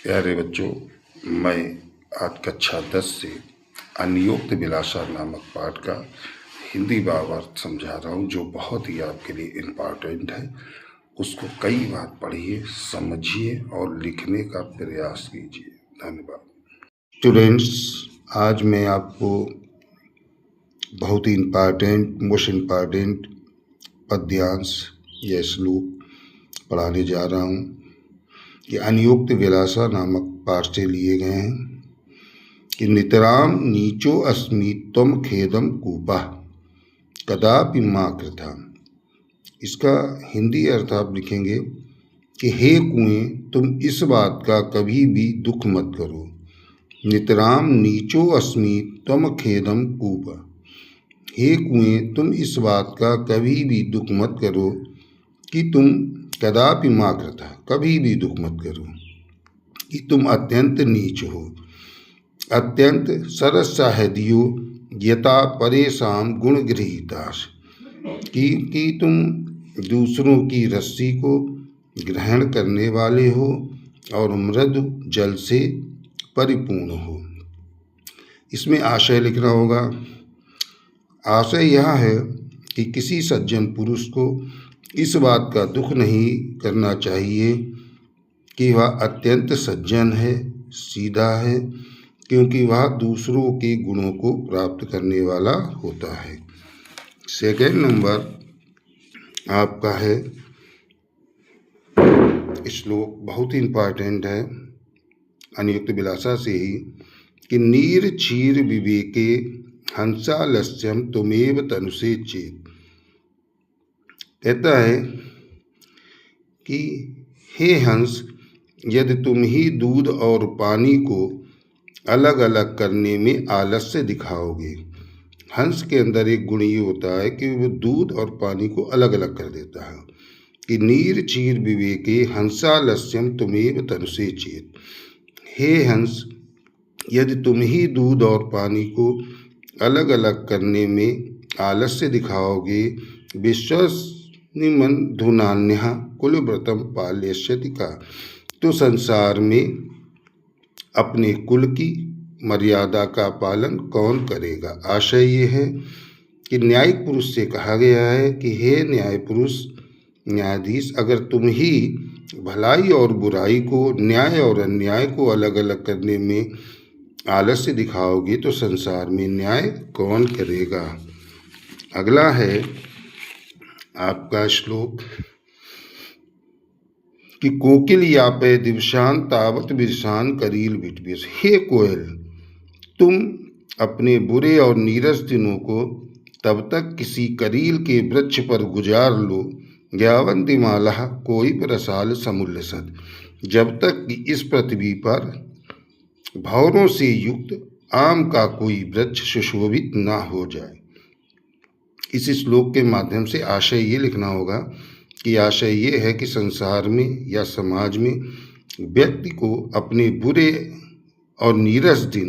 प्यारे बच्चों, मैं आज कक्षा 10 से अनियोक्त विलासा नामक पाठ का हिंदी भावार्थ समझा रहा हूँ, जो बहुत ही आपके लिए इम्पॉर्टेंट है। उसको कई बार पढ़िए, समझिए और लिखने का प्रयास कीजिए। धन्यवाद। स्टूडेंट्स, आज मैं आपको बहुत ही मोस्ट इम्पॉर्टेंट पद्यांश या श्लोक पढ़ाने जा रहा हूँ। ये अनियोक्त विलासा नामक पाठ से लिए गए हैं कि नितराम नीचो अस्मि त्वम खेदम कूपा कदापि मां कृथा। इसका हिंदी अर्थ आप लिखेंगे कि हे कुएं, तुम इस बात का कभी भी दुख मत करो। नितराम नीचो अस्मि त्वम खेदम कूपा। हे कुएं, तुम इस बात का कभी भी दुख मत करो कि तुम कदापि मां कृथा, कभी भी दुख मत करो कि तुम अत्यंत नीच हो। अत्यंत सरसा है दियो यथा परेशान गुण गृहीतास, कि तुम दूसरों की रस्सी को ग्रहण करने वाले हो और मृदु जल से परिपूर्ण हो। इसमें आशय लिखना होगा। आशय यह है कि किसी सज्जन पुरुष को इस बात का दुख नहीं करना चाहिए कि वह अत्यंत सज्जन है, सीधा है, क्योंकि वह दूसरों के गुणों को प्राप्त करने वाला होता है। सेकेंड नंबर आपका है श्लोक, बहुत ही इम्पॉर्टेंट है, अनियुक्त विलासा से ही, कि नीर क्षीर विवेके हंसालस्यम तुमेव तनुषे चेत। कहता है कि हे हंस, यदि तुम ही दूध और पानी को अलग अलग करने में आलस्य दिखाओगे। हंस के अंदर एक गुण ये होता है कि वो दूध और पानी को अलग अलग कर देता है। कि नीर क्षीर विवेके हंसालस्यम तुमेव तनुषे चेत। हे हंस, यदि तुम ही दूध और पानी को अलग अलग करने में आलस्य दिखाओगे, विश्वस्निमन धुनान्यः कुलव्रतम पाल्यस्यति का, तो संसार में अपने कुल की मर्यादा का पालन कौन करेगा। आशय ये है कि न्यायिक पुरुष से कहा गया है कि हे न्याय पुरुष, न्यायाधीश, अगर तुम ही भलाई और बुराई को, न्याय और अन्याय को अलग अलग करने में आलस्य दिखाओगे तो संसार में न्याय कौन करेगा। अगला है आपका श्लोक कि कोकिल यापे दिवसान तावत विरसान करील बिटबिस। हे कोयल, तुम अपने बुरे और नीरस दिनों को तब तक किसी करील के वृक्ष पर गुजार लो, यावंतिमाला कोई रसाल समुल्लसत, जब तक कि इस पृथ्वी पर भौरों से युक्त आम का कोई वृक्ष सुशोभित ना हो जाए। इस श्लोक के माध्यम से आशय ये लिखना होगा कि आशय ये है कि संसार में या समाज में व्यक्ति को अपने बुरे और नीरस दिन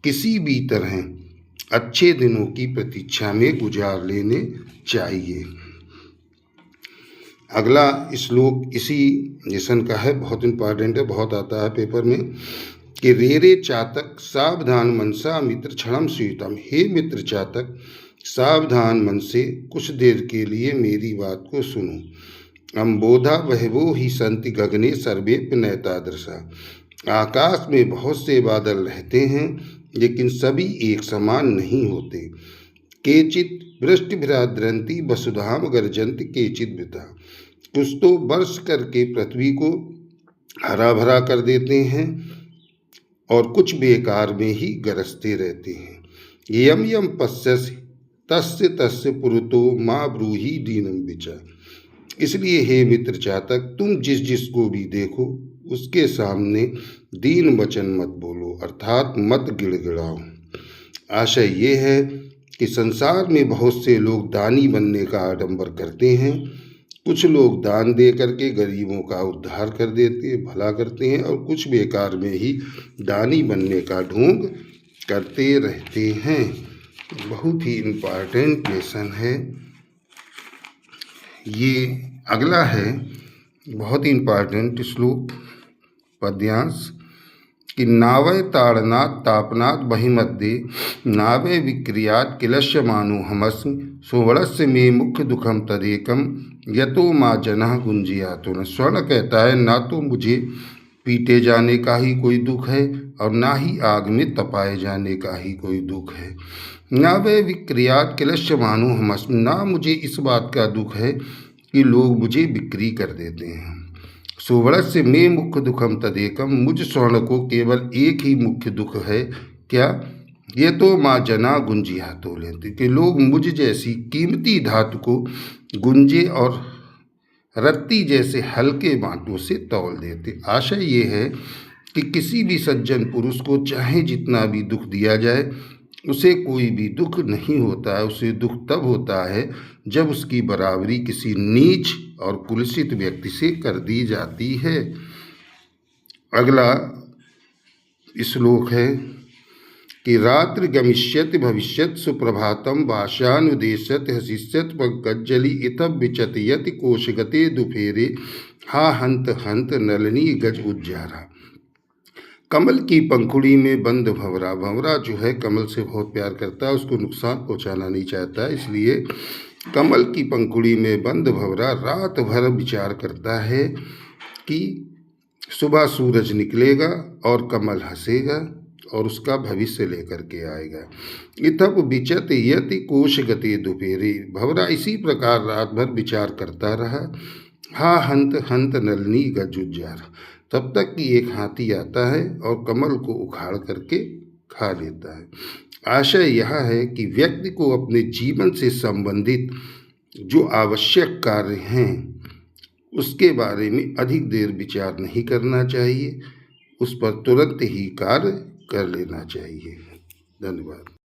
किसी भी तरह अच्छे दिनों की प्रतीक्षा में गुजार लेने चाहिए। अगला श्लोक इसी लेसन का है, बहुत इंपॉर्टेंट है, बहुत आता है पेपर में, कि रे रे चातक सावधान मनसा मित्र क्षणम स्वीतम। हे मित्र चातक, सावधान मन से कुछ देर के लिए मेरी बात को सुनो। अम्बोधा बहवो ही संति गगने सर्वे नैतादृशा। आकाश में बहुत से बादल रहते हैं, लेकिन सभी एक समान नहीं होते। केचित वृष्टिभिराद्रंती वसुधाम गर्जंती केचित वृथा। कुछ तो वर्ष करके पृथ्वी को हरा भरा कर देते हैं और कुछ बेकार में ही गरजते रहते हैं। यम यम पश्यसि तस्य तस्य पुरुतो माँ ब्रूहि दीनम विचा। इसलिए हे मित्र चातक, तुम जिस जिस को भी देखो उसके सामने दीन वचन मत बोलो, अर्थात मत गिड़गिड़ाओ। आशय ये है कि संसार में बहुत से लोग दानी बनने का आडंबर करते हैं। कुछ लोग दान दे करके गरीबों का उद्धार कर देते, भला करते हैं, और कुछ बेकार में ही दानी बनने का ढोंग करते रहते हैं। बहुत ही इम्पॉर्टेंट लेसन है ये। अगला है बहुत ही इम्पॉर्टेंट श्लोक, पद्यांश, कि नावय ताड़नात् तापनात् बहिमध्ये नावय विक्रियात् किलश्यमानो हमस्मि सुवर्णस्य मे मुख्य दुखम तदेकम यतो माँ जनः गुंजियातो न। स्वर्ण कहता है ना तो मुझे पीटे जाने का ही कोई दुख है और ना ही आग में तपाए जाने का ही कोई दुख है। ना वे विक्रियात किलश्यमानो हमस्मि, ना मुझे इस बात का दुख है कि लोग मुझे बिक्री कर देते हैं। सुवर्णस्य में मुख्य दुखम तदेकम, मुझ स्वर्ण को केवल एक ही मुख्य दुख है, क्या? ये तो माँ जना गुंजिया तो लेते, कि लोग मुझ जैसी कीमती धातु को गुंजे और रत्ती जैसे हल्के बांटों से तौल देते। आशय ये है कि किसी भी सज्जन पुरुष को चाहे जितना भी दुख दिया जाए उसे कोई भी दुख नहीं होता है। उसे दुख तब होता है जब उसकी बराबरी किसी नीच और कुलसित व्यक्ति से कर दी जाती है। अगला श्लोक है कि रात्रि गमिष्यति भविष्यत् सुप्रभातम भाषानुदेशत हसिष्यत पंकजलि इतब विचत यति कोशगते दुफेरे हा हंत हंत नलनी गज उज्जारा। कमल की पंखुड़ी में बंद भंवरा, भंवरा जो है कमल से बहुत प्यार करता है, उसको नुकसान पहुंचाना नहीं चाहता है, इसलिए कमल की पंखुड़ी में बंद भंवरा रात भर विचार करता है कि सुबह सूरज निकलेगा और कमल हंसेगा और उसका भविष्य लेकर के आएगा। इतब विचत यति कोश गति दुपेरे, भंवरा इसी प्रकार रात भर विचार करता रहा। हा हंत हंत नलनी गजुज्जार, तब तक कि एक हाथी आता है और कमल को उखाड़ करके खा लेता है। आशय यह है कि व्यक्ति को अपने जीवन से संबंधित जो आवश्यक कार्य हैं उसके बारे में अधिक देर विचार नहीं करना चाहिए, उस पर तुरंत ही कार्य कर लेना चाहिए। धन्यवाद।